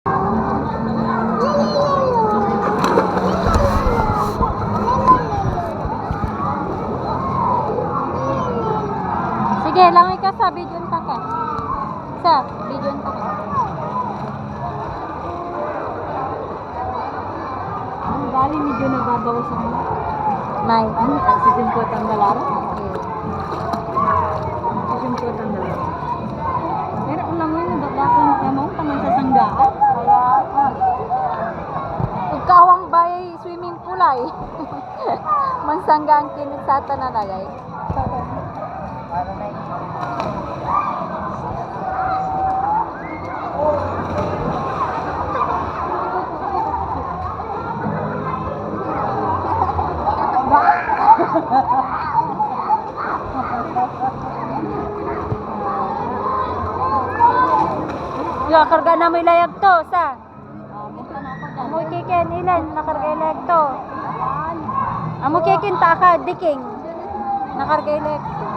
Sige, langoy ka sa video ka ka. Sa video ka ka. Ang bali medyo nababawasan mo. Nay. Sisimpot ang dalaro. Okay. Sisimpot ang dalaro. Pero kung lang yun, nabakakong makamong taman sa sanggaan. Kaya, ugkawang bay swimming pool ay. Mansanggang kinit sa tananagay. Ya, karga na mo ilayag to, sa? Amo kikin, ilan, nakarga ilayag to. Amo kikin, taka, diking. Nakarga ilayag to.